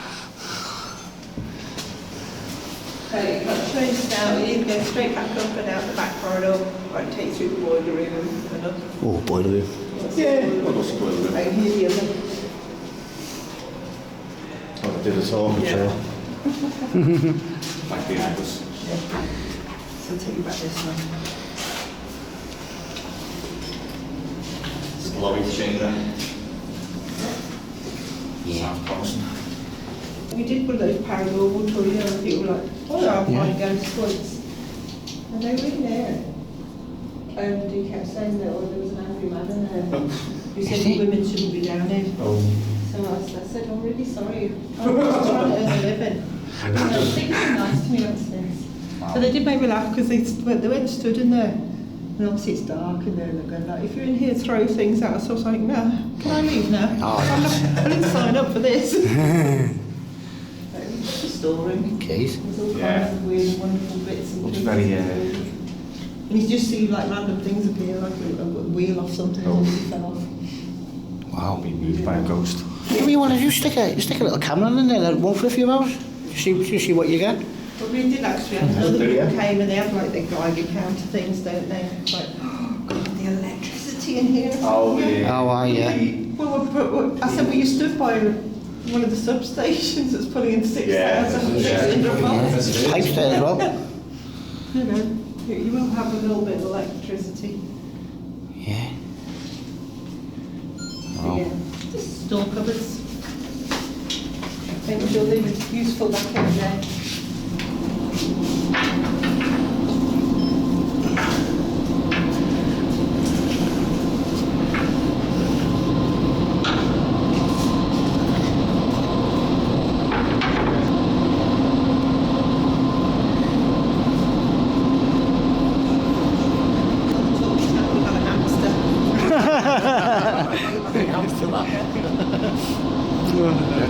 So you got trains down, you go straight back up and out the back corridor, right, take you through the boiler room and up. Oh, boiler room. Yeah. Right, here's the other. I did it all, I'm sure. Back behind us. Yeah. So I'll take you back this way. It's the lobby chamber. Yeah. Sounds promising. We did one of those paranormal tours, and people were like, oh, I'll find ghost once. And they were in there. And he kept saying that there was an angry man in there. Who said women shouldn't be down here. Oh. So I said, I'm really sorry. I'm just trying to earn a living. And they were nice to me upstairs. Wow. But they did make me laugh because they went and stood in there. And obviously it's dark in there and they're going like, if you're in here, throw things at us. So I was like, no, can I leave now? Oh, I didn't sign up for this. But it was just a storeroom. Keys. There's all kinds of weird, wonderful bits and Looks pieces. very, And you just see like random things appear, like a wheel off something that fell off. Wow. Being moved by a ghost. What do you want to do? Stick a little camera in there that won't for a few hours. See what you get. But we did actually have other people came and they have like the Geiger counter things, don't they? It's like, oh god, the electricity in here. Oh, yeah. Oh, yeah. Well, I said, well, you stood by one of the substations that's pulling in 6,600 volts. Pipes there as well. You know, you will have a little bit of electricity. Yeah. Wow. Yeah, just store cupboards. I'm sure they were useful back in the day.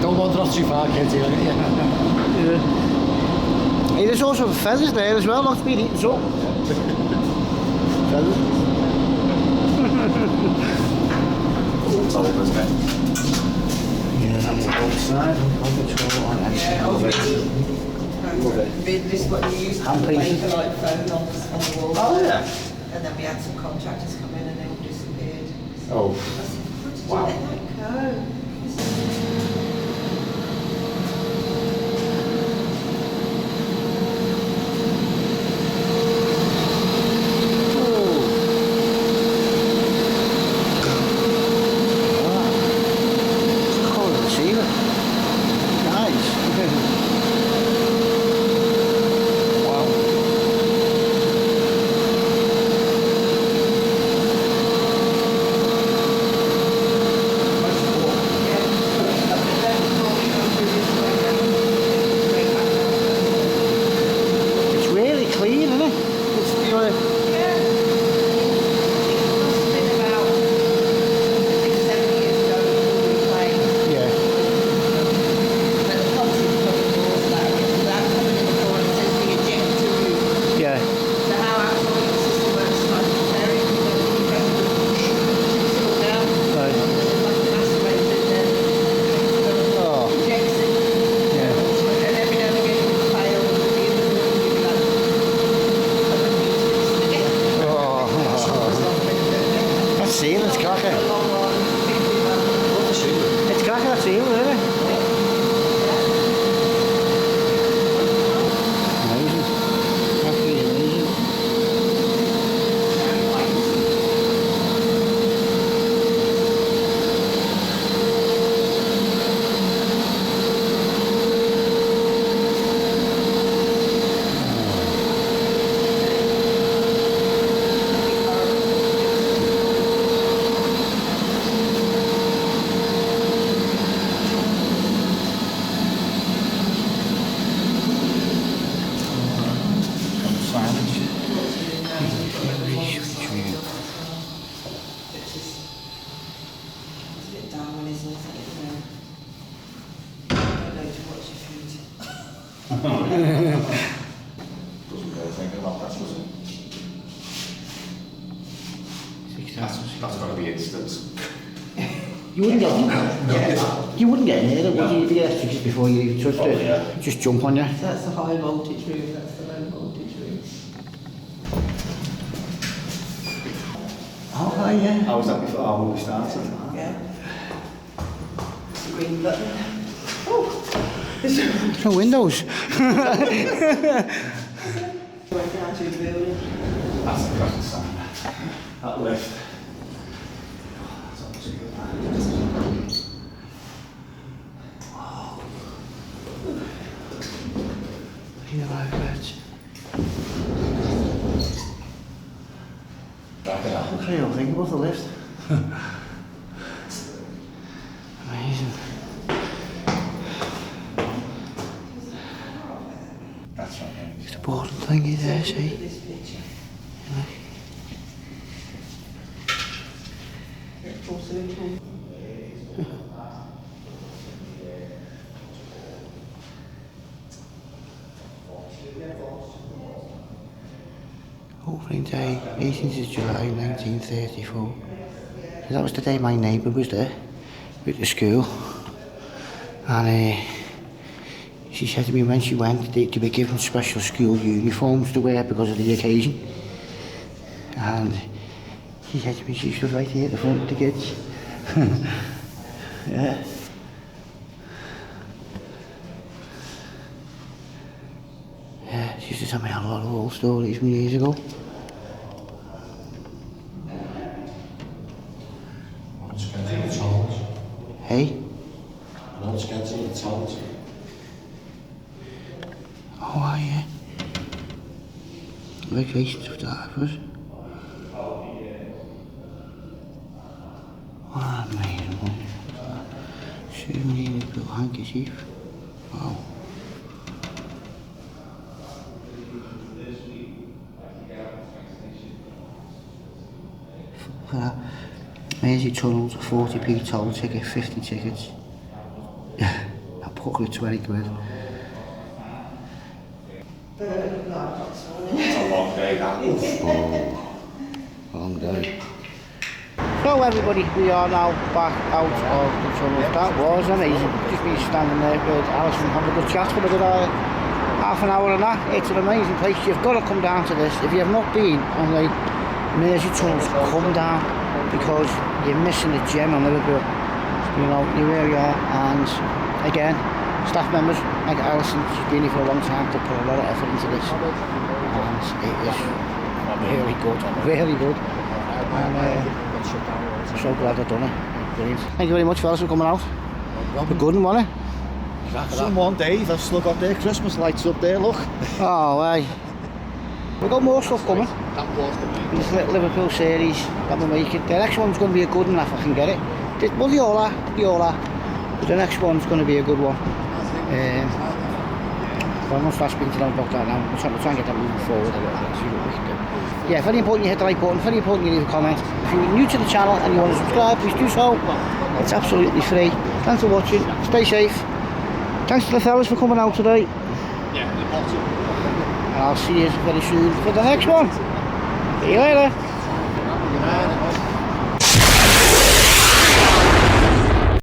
Don't wander off too far, kids. Yeah. Hey, there's also feathers there as well, not to be eaten up. Feathers. Yeah, outside. This is what you used to Hand make painted. for like phone on the wall. Oh, yeah. And then we had some contractors come in and they all disappeared. Oh. I said, what did Wow. you let that go? Doesn't really think about that, does it? That's got to be instant. You wouldn't get you wouldn't get near it, would you? You'd get extra just before you even touched it. Yeah. Just jump on you. So that's the high voltage room, that's the low voltage room. Oh, hi, yeah. How was that before when we started? Yeah. It's the green button. Oh! There's no windows. Went down to the building. That's a cracking sign. That lift. That's obviously good. You know, I've got... Back it up. What do you think about the lift? Amazing. That's right. It's the bottom thingy there, see? This picture. Porcelain tool. Opening day, 18th of July 1934. So that was the day my neighbour was there with the school, and she said to me when she went they were given special school uniforms to wear because of the occasion, and she said to me she stood right here at the front with the kids. Yeah. Yeah, she used to tell me a lot of old stories from years ago. Hey? Not scared to the talent. Oh, are you? Locations of divers. What amazing one. Souvenir built handkerchief. Wow. Mersey tunnels, 40p toll ticket, 50 tickets. I put it 20 quid. It's a long day, that. Long day. So everybody, we are now back out of the tunnels. That was amazing. Just been standing there with Alison having a good chat for a good half an hour and that. It's an amazing place. You've got to come down to this. If you have not been on the Mersey tunnels, come down, because you're missing the gem on Liverpool. You know, you really are. And again, staff members like Alison, she's been here for a long time, to put a lot of effort into this, and it is really good, really good. And I'm so glad I've done it. Brilliant. Thank you very much, fellas, for coming out. A good one, wasn't it? Someone, Dave, I've still got their Christmas lights up there, look. Oh, hey. We've got more stuff coming. That was the main. This Liverpool series that we're making. The next one's going to be a good one if I can get it. Well, they all are. But the next one's going to be a good one. But I'm going to start speaking to them about that now. We're trying to get that moving forward a little bit, see what we can do. Yeah, very important you hit the like button, very important you leave a comment. If you're new to the channel and you want to subscribe, please do so. It's absolutely free. Thanks for watching, stay safe. Thanks to the fellas for coming out today. Yeah, the bottom. And I'll see you very soon for the next one. See you later.